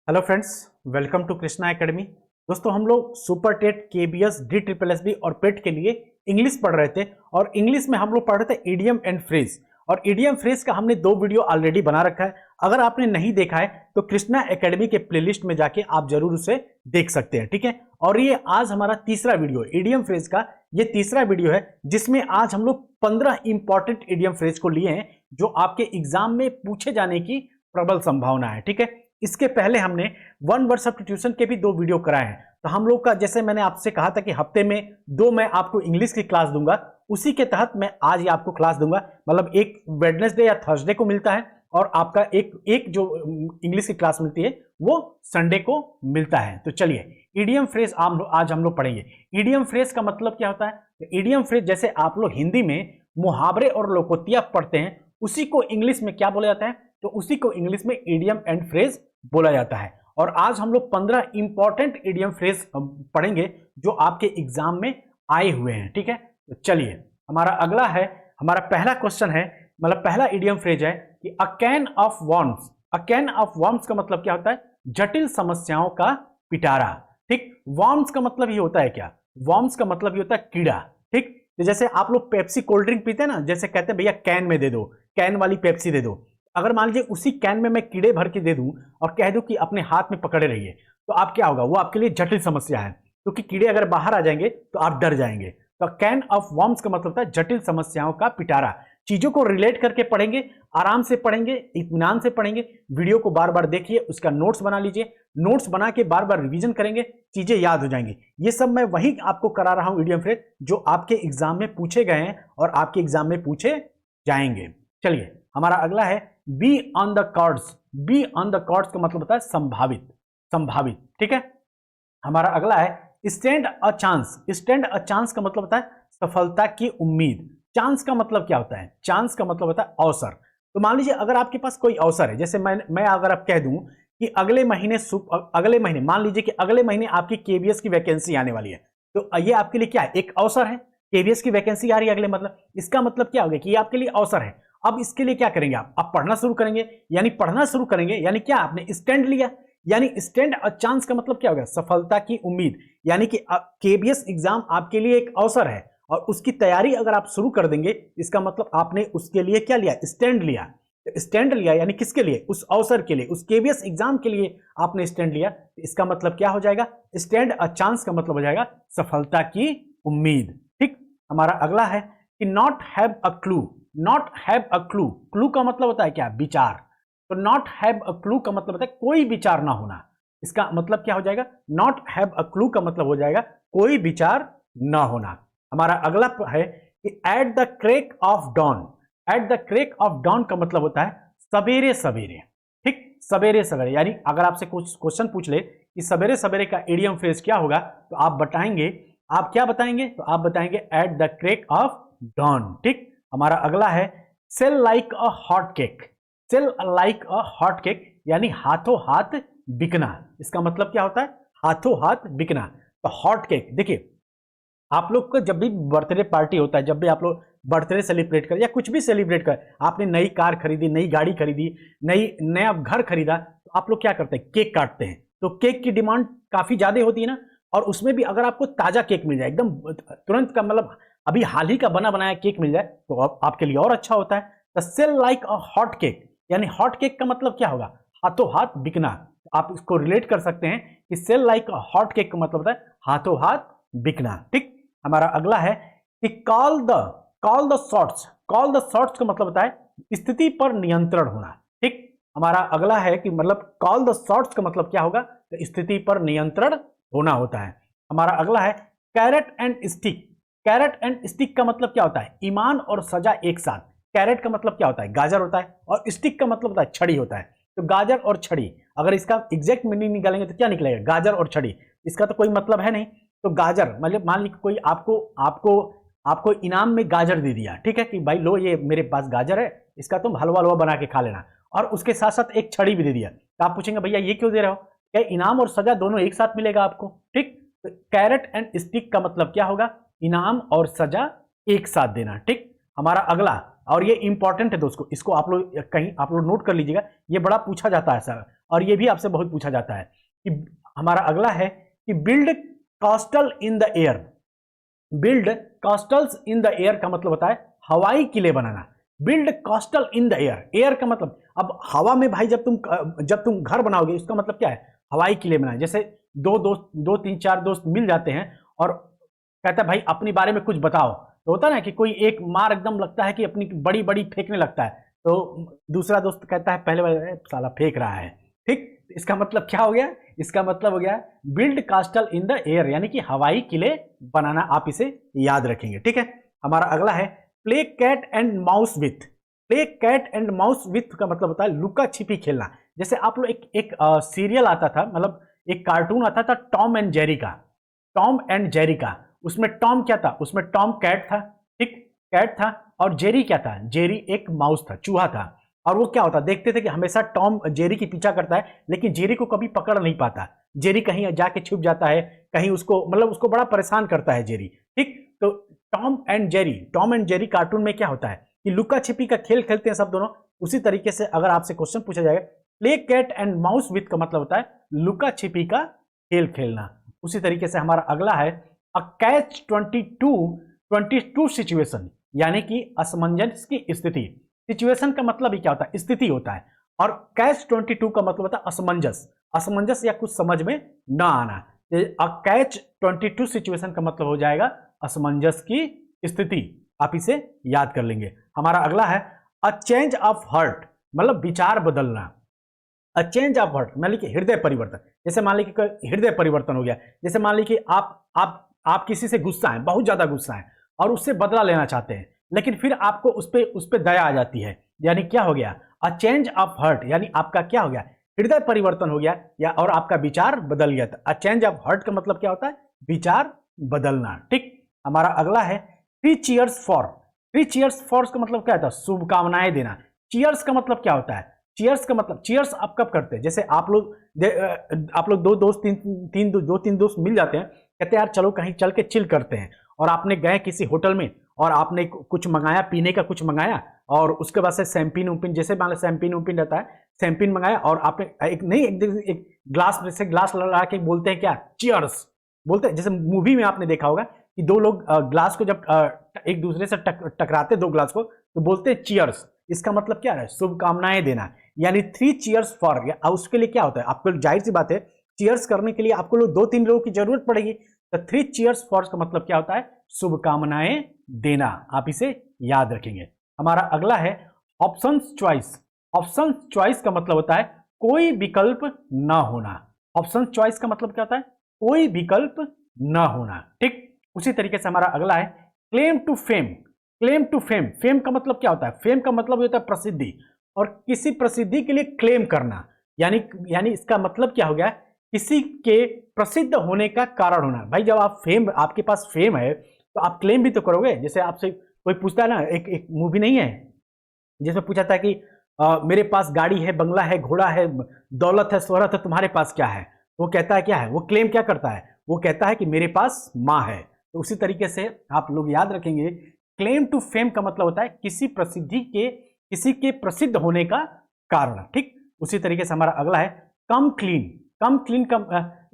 Hello friends, welcome to Krishna academy. दोस्तों, हम लोग super TET, KBS, D triple S B और पेट के लिए इंग्लिश पढ़ रहे थे और इंग्लिश में हम लोग पढ़ रहे थे इडियम एंड फ्रेज। और इडियम फ्रेज का हमने 2 वीडियो ऑलरेडी बना रखा है। अगर आपने नहीं देखा है तो कृष्णा एकेडमी के प्लेलिस्ट में जाके आप जरूर उसे देख सकते हैं, ठीक है। और ये आज हमारा तीसरा वीडियो इडियम फ्रेज का, ये तीसरा वीडियो है जिसमें आज हम लोग 15 इंपॉर्टेंट इडियम फ्रेज को लिए हैं जो आपके एग्जाम में पूछे जाने की प्रबल संभावना है, ठीक है। इसके पहले हमने 1 वर्ड सब्स्टिट्यूशन के भी 2 वीडियो कराए हैं। तो हम लोग का, जैसे मैंने आपसे कहा था कि हफ्ते में 2 मैं आपको इंग्लिश की क्लास दूंगा, उसी के तहत मैं आज ही आपको क्लास दूंगा। मतलब एक वेडनेसडे या थर्सडे को मिलता है और आपका एक जो इंग्लिश की क्लास मिलती है वो संडे को मिलता है। तो चलिए, इडियम फ्रेज आज हम लोग पढ़ेंगे। इडियम फ्रेज का मतलब क्या होता है? इडियम फ्रेज जैसे आप लोग हिंदी में मुहावरे और लोकोक्तियां पढ़ते हैं, उसी को इंग्लिश में क्या बोला जाता है? तो उसी को इंग्लिश में इडियम एंड फ्रेज बोला जाता है। और आज हम लोग 15 इंपॉर्टेंट इडियम फ्रेज पढ़ेंगे जो आपके एग्जाम में आए हुए हैं, ठीक है। तो चलिए, हमारा अगला है, हमारा पहला क्वेश्चन है, मतलब पहला इडियम फ्रेज है कि a can of worms. A can of worms का मतलब क्या होता है? जटिल समस्याओं का पिटारा, ठीक। वर्म्स का मतलब ये होता है क्या? वर्म्स का मतलब ये होता है कीड़ा, ठीक। तो जैसे आप लोग पेप्सी कोल्ड ड्रिंक पीते हैं ना, जैसे कहते हैं भैया कैन में दे दो, कैन वाली पेप्सी दे दो। अगर मान लीजिए उसी कैन में मैं कीड़े भर के दे दूं और कह दूं कि अपने हाथ में पकड़े रहिए, तो आप क्या होगा? वो आपके लिए जटिल समस्या है, क्योंकि कीड़े अगर बाहर आ जाएंगे तो आप डर जाएंगे। तो कैन ऑफ वर्म्स का मतलब होता है जटिल समस्याओं का पिटारा। चीजों को रिलेट करके पढ़ेंगे, आराम से पढ़ेंगे, इत्मीनान से पढ़ेंगे। वीडियो को बार बार देखिए, उसका नोट्स बना लीजिए, नोट्स बना के बार बार रिवीजन करेंगे, चीजें याद हो जाएंगी। ये सब मैं वही आपको करा रहा हूं इडियम फ्रेज जो आपके एग्जाम में पूछे गए हैं और आपके एग्जाम में पूछे जाएंगे। चलिए, हमारा अगला है be on the cards. Be on the cards का मतलब होता है संभावित, संभावित, ठीक है। हमारा अगला है stand a chance. Stand a chance का मतलब होता है सफलता की उम्मीद। चांस का मतलब क्या होता है? चांस का मतलब होता है अवसर। तो मान लीजिए अगर आपके पास कोई अवसर है, जैसे मैं अगर आप कह दूं कि अगले महीने मान लीजिए कि अगले महीने आपकी केबीएस की वैकेंसी आने वाली है, तो ये आपके लिए क्या है? एक अवसर है। केबीएस की वैकेंसी आ रही है अगले, मतलब इसका मतलब क्या हो गया कि ये आपके लिए अवसर है। अब इसके लिए क्या करेंगे? आप पढ़ना शुरू करेंगे, यानी पढ़ना शुरू करेंगे, यानी क्या? आपने स्टैंड लिया, यानी स्टैंड अ चांस का मतलब क्या हो गया? सफलता की उम्मीद। यानी कि केबीएस एग्जाम आपके लिए एक अवसर है और उसकी तैयारी अगर आप शुरू कर देंगे, इसका मतलब आपने उसके लिए क्या लिया? स्टैंड लिया। स्टैंड लिया यानी किसके लिए? उस अवसर के लिए, उस केबीएस एग्जाम के लिए आपने स्टैंड लिया। इसका मतलब क्या हो जाएगा? स्टैंड अ चांस का मतलब हो जाएगा सफलता की उम्मीद, ठीक। हमारा अगला है कि not have a clue. Not have a clue, clue का मतलब होता है क्या? विचार। तो नॉट हैव अ क्लू का मतलब होता है कोई विचार ना होना। इसका मतलब क्या हो जाएगा? नॉट हैव अ क्लू का मतलब हो जाएगा कोई विचार ना होना। हमारा अगला है कि at the crack of dawn. At the crack of dawn का मतलब होता है सवेरे सवेरे, ठीक। सवेरे सवेरे, यानी अगर आपसे कुछ क्वेश्चन पूछ ले कि सवेरे सवेरे का इडियम फ्रेज क्या होगा, तो आप बताएंगे, आप क्या बताएंगे? तो आप बताएंगे at the crack of dawn, ठीक। हमारा अगला है sell like a hot cake. Sell like a hot cake यानी हाथों हाथ बिकना। इसका मतलब क्या होता है? हाथों हाथ बिकना। तो हॉट केक, देखिए आप लोग को जब भी बर्थडे पार्टी होता है, जब भी आप लोग बर्थडे सेलिब्रेट कर या कुछ भी सेलिब्रेट कर, आपने नई कार खरीदी, नई गाड़ी खरीदी, नया घर खरीदा, तो आप लोग क्या करते हैं? केक काटते हैं। तो केक की डिमांड काफी ज्यादा होती है ना, और उसमें भी अगर आपको ताजा केक मिल जाए, एकदम तुरंत का, मतलब अभी हाल ही का बना बनाया केक मिल जाए, तो आपके लिए और अच्छा होता है। The sell like a hot cake, यानी हॉट केक का मतलब क्या होगा? हाथों हाथ बिकना। आप इसको रिलेट कर सकते हैं कि sell like a hot cake का मतलब होता है हाथों हाथ बिकना, ठीक। हमारा अगला है कि call the shots. Call the shots का मतलब होता है स्थिति पर नियंत्रण होना, ठीक। हमारा अगला है कि मतलब कॉल द शॉट्स का मतलब क्या होगा? तो स्थिति पर नियंत्रण होना होता है। हमारा अगला है carrot and stick. Carrot and stick का मतलब क्या होता है? ईमान और सजा एक साथ। कैरेट का मतलब क्या होता है? गाजर होता है, और स्टिक का मतलब होता है छड़ी होता है। तो गाजर और छड़ी, अगर इसका एग्जैक्ट मीनिंग निकालेंगे तो क्या निकलेगा? गाजर और छड़ी। इसका तो कोई मतलब है नहीं। तो गाजर मतलब मान लीजिए कोई आपको आपको आपको इनाम में गाजर दे दिया, ठीक है, कि भाई लो ये मेरे पास गाजर है, इसका तुम हलवा हलवा बना के खा लेना, और उसके साथ साथ एक छड़ी भी दे दिया। तो आप पूछेंगे भैया ये क्यों दे रहे हो? क्या इनाम और सजा दोनों एक साथ मिलेगा आपको? ठीक। तो कैरेट एंड स्टिक का मतलब क्या होगा? इनाम और सजा एक साथ देना, ठीक। हमारा अगला, और ये इंपॉर्टेंट है दोस्तों, इसको आप लोग कहीं आप लोग नोट कर लीजिएगा, ये बड़ा पूछा जाता है सर, और ये भी आपसे बहुत पूछा जाता है कि हमारा अगला है कि build castle in the air. Build castles in the air का मतलब होता है हवाई किले बनाना। Build castle in the air, air का मतलब अब हवा में भाई, जब तुम घर बनाओगे इसका मतलब क्या है, हवाई किले बनाए। जैसे दो तीन चार दोस्त मिल जाते हैं और कहता है भाई अपने बारे में कुछ बताओ, तो होता है ना कि कोई एक मार एकदम लगता है कि अपनी बड़ी बड़ी फेंकने लगता है, तो दूसरा दोस्त कहता है पहले वाले साला फेंक रहा है। ठीक, इसका मतलब क्या हो गया, इसका मतलब हो गया build castle in the air, यानी कि हवाई किले बनाना। आप इसे याद रखेंगे। ठीक है, हमारा अगला है play cat and mouse with. Play cat and mouse with का मतलब होता है लुका छिपी खेलना। जैसे आप लोग एक सीरियल आता था, मतलब एक कार्टून आता था टॉम एंड जेरी का, टॉम एंड जेरी का। उसमें टॉम क्या था, उसमें टॉम कैट था, ठीक, कैट था, और जेरी क्या था, जेरी एक माउस था, चूहा था। और वो क्या होता, देखते थे कि हमेशा टॉम जेरी की पीछा करता है, लेकिन जेरी को कभी पकड़ नहीं पाता। जेरी कहीं जाके छुप जाता है, कहीं उसको मतलब उसको बड़ा परेशान करता है जेरी। ठीक, तो टॉम एंड जेरी कार्टून में क्या होता है कि लुका छिपी का खेल खेलते हैं सब दोनों। उसी तरीके से अगर आपसे क्वेश्चन पूछा जाएगा play cat and mouse with का मतलब होता है लुका छिपी का खेल खेलना। उसी तरीके से हमारा अगला है अ कैच 22 सिचुएशन, यानी कि असमंजस की स्थिति। सिचुएशन का मतलब ही क्या होता है, स्थिति होता है, और कैच 22 का मतलब होता है असमंजस, असमंजस या कुछ समझ में ना आना। अ कैच 22 सिचुएशन का मतलब हो जाएगा असमंजस की स्थिति। आप इसे याद कर लेंगे। हमारा अगला है अ चेंज ऑफ हार्ट, मतलब विचार बदलना। अ चेंज ऑफ हार्ट मान लीजिए हृदय परिवर्तन। जैसे मान लीजिए हृदय परिवर्तन हो गया, जैसे मान लीजिए आप किसी से गुस्सा है, बहुत ज्यादा गुस्सा है, और उससे बदला लेना चाहते हैं, लेकिन फिर आपको उस पे दया आ जाती है, यानी क्या हो गया, अ चेंज ऑफ हार्ट, यानी आपका क्या हो गया, हृदय परिवर्तन हो गया, या और आपका विचार बदल गया। अ चेंज ऑफ हार्ट का मतलब क्या होता है, विचार बदलना। ठीक, हमारा अगला है three cheers for. Three cheers for का मतलब क्या होता है, शुभकामनाएं देना। चीयर्स का मतलब क्या होता है, चीयर्स का मतलब, चीयर्स आप कब करते हैं, जैसे आप लोग दो दोस्त दो तीन दोस्त मिल जाते हैं, कहते हैं यार चलो कहीं चल के चिल करते हैं, और आपने गए किसी होटल में और आपने कुछ मंगाया, पीने का कुछ मंगाया, और उसके बाद से सैम्पिन उम्पिन, जैसे मान लो सैम्पिन उम्पिन रहता है, सैम्पिन मंगाया, और आपने एक ग्लास में से ग्लास लगा के बोलते हैं क्या, चीयर्स बोलते हैं। जैसे मूवी में आपने देखा होगा कि दो लोग ग्लास को जब एक दूसरे से टकराते दो ग्लास को, तो बोलते हैं चीयर्स। इसका मतलब क्या है, शुभकामनाएं देना, यानी थ्री चीयर्स फॉर। उसके लिए क्या होता है, आपको जाहिर सी बात है चीयर्स करने के लिए आपको लोग दो तीन लोगों की जरूरत पड़ेगी, तो थ्री चीयर्स फॉर का मतलब क्या होता है, शुभकामनाएं देना। आप इसे याद रखेंगे। हमारा अगला है ऑप्शन चॉइस। ऑप्शन चॉइस का मतलब होता है कोई विकल्प ना होना। ऑप्शन चॉइस का मतलब क्या होता है, कोई विकल्प ना होना। ठीक, उसी तरीके से हमारा अगला है claim to fame. Claim to fame, fame का मतलब क्या होता है, फेम का मतलब होता है प्रसिद्धि, और किसी प्रसिद्धि के लिए क्लेम करना, यानी इसका मतलब क्या हो गया, किसी के प्रसिद्ध होने का कारण होना। भाई जब आप फेम, आपके पास फेम है तो आप क्लेम भी तो करोगे। जैसे आपसे कोई पूछता है ना, एक मूवी नहीं है जिसमें पूछा था कि मेरे पास गाड़ी है, बंगला है, घोड़ा है, दौलत है, शोहरत है, तुम्हारे पास क्या है। वो कहता है क्या है, वो क्लेम क्या करता है, वो कहता है कि मेरे पास माँ है। तो उसी तरीके से आप लोग याद रखेंगे, क्लेम टू फेम का मतलब होता है किसी के प्रसिद्ध होने का कारण। ठीक, उसी तरीके से हमारा अगला है कम क्लीन। कम क्लीन का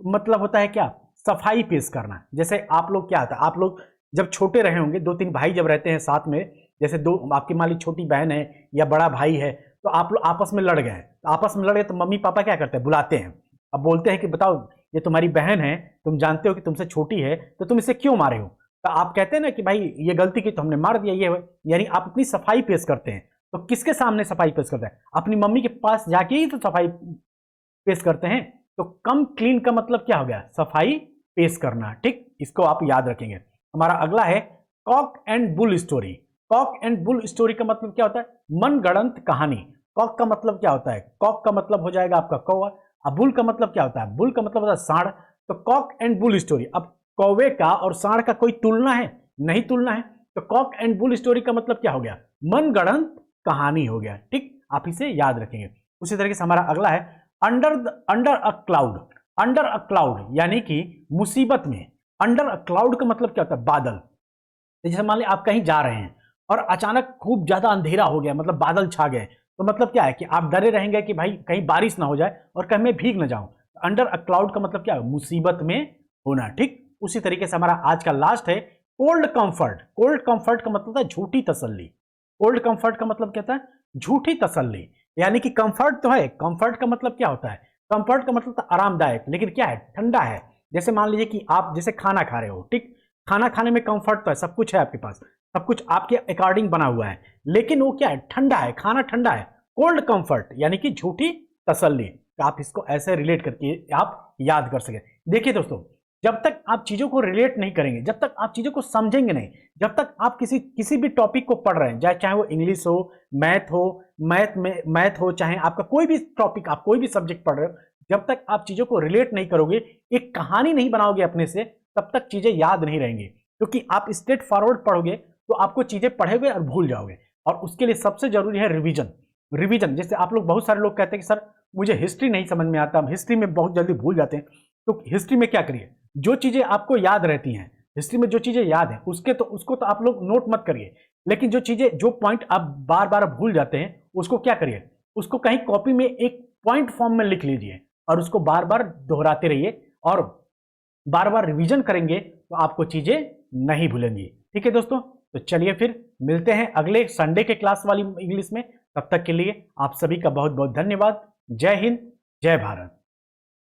मतलब होता है क्या, सफाई पेश करना। जैसे आप लोग क्या होता है, आप लोग जब छोटे रहे होंगे, दो तीन भाई जब रहते हैं साथ में, जैसे दो आपकी मान ली छोटी बहन है या बड़ा भाई है, तो आप लोग आपस में लड़ गए, तो आपस में लड़ गए तो मम्मी पापा क्या करते हैं, बुलाते हैं। अब बोलते हैं कि बताओ ये तुम्हारी बहन है, तुम जानते हो कि तुमसे छोटी है, तो तुम इसे क्यों मारे हो। तो आप कहते हैं ना कि भाई ये गलती की तो हमने मार दिया, ये यानी आप अपनी सफाई पेश करते हैं। तो किसके सामने सफाई पेश करते हैं, अपनी मम्मी के पास जाके ही तो सफाई पेश करते हैं। तो कम क्लीन का मतलब क्या हो गया, सफाई पेश करना। ठीक, इसको आप याद रखेंगे। हमारा अगला है cock and bull story. Cock and bull story का मतलब क्या होता है, मनगढ़ंत कहानी। कॉक का मतलब क्या होता है, कॉक का मतलब हो जाएगा आपका कौवा, अब बुल का मतलब क्या होता है, बुल का मतलब होता है सांड। तो कॉक एंड बुल स्टोरी, अब कौवे का और सांड का कोई तुलना है, नहीं तुलना है, तो कॉक एंड बुल स्टोरी का मतलब क्या हो गया, मनगढ़ंत कहानी हो गया। ठीक, आप इसे याद रखेंगे। उसी तरीके से हमारा अगला है under a cloud. Under a cloud यानी कि मुसीबत में। अंडर अ क्लाउड का मतलब क्या होता है, बादल। जैसे मान लीजिए आप कहीं जा रहे हैं और अचानक खूब ज्यादा अंधेरा हो गया, मतलब बादल छा गए, तो मतलब क्या है कि आप डरे रहेंगे कि भाई कहीं बारिश ना हो जाए और कहीं मैं भीग ना जाऊं। अंडर अ क्लाउड का मतलब क्या है, मुसीबत में होना। ठीक उसी तरीके से हमारा आज का लास्ट है कोल्ड कंफर्ट। कोल्ड कंफर्ट का मतलब है झूठी तसल्ली। कोल्ड कंफर्ट का मतलब कहता है झूठी तसल्ली, यानी कि कंफर्ट तो है, कंफर्ट का मतलब क्या होता है, कंफर्ट का मतलब तो आरामदायक, लेकिन क्या है, ठंडा है। जैसे मान लीजिए कि आप जैसे खाना खा रहे हो, ठीक, खाना खाने में कंफर्ट तो है, सब कुछ है आपके पास, सब कुछ आपके अकॉर्डिंग बना हुआ है, लेकिन वो क्या है, ठंडा है, खाना ठंडा है। कोल्ड कंफर्ट यानी कि झूठी तसल्ली। तो आप इसको ऐसे रिलेट करके आप याद कर सके। देखिए दोस्तों, जब तक आप चीजों को रिलेट नहीं करेंगे, जब तक आप चीजों को समझेंगे नहीं, जब तक आप किसी भी टॉपिक को पढ़ रहे हैं, चाहे वो इंग्लिश हो, मैथ हो, मैथ हो, चाहे आपका कोई भी टॉपिक, आप कोई भी सब्जेक्ट पढ़ रहे हो, जब तक आप चीजों को रिलेट नहीं करोगे, एक कहानी नहीं बनाओगे अपने से, तब तक चीजें याद नहीं रहेंगी। क्योंकि आप स्ट्रेट फॉरवर्ड पढ़ोगे तो आपको चीजें पढ़ोगे और भूल जाओगे। और उसके लिए सबसे जरूरी है रिवीजन। रिवीजन, जैसे आप लोग, बहुत सारे लोग कहते हैं कि सर मुझे हिस्ट्री नहीं समझ में आता, हम हिस्ट्री में बहुत जल्दी भूल जाते हैं। तो हिस्ट्री में क्या करिए, जो चीजें आपको याद रहती हैं, हिस्ट्री में जो चीजें याद है उसको तो आप लोग नोट मत करिए, लेकिन जो चीजें, जो पॉइंट आप बार बार भूल जाते हैं, उसको क्या करिए, उसको कहीं कॉपी में एक पॉइंट फॉर्म में लिख लीजिए और उसको बार बार दोहराते रहिए, और बार बार रिवीजन करेंगे तो आपको चीजें नहीं भूलेंगी। ठीक है दोस्तों, तो चलिए फिर मिलते हैं अगले संडे के क्लास वाली इंग्लिश में। तब तक के लिए आप सभी का बहुत बहुत धन्यवाद। जय हिंद, जय भारत।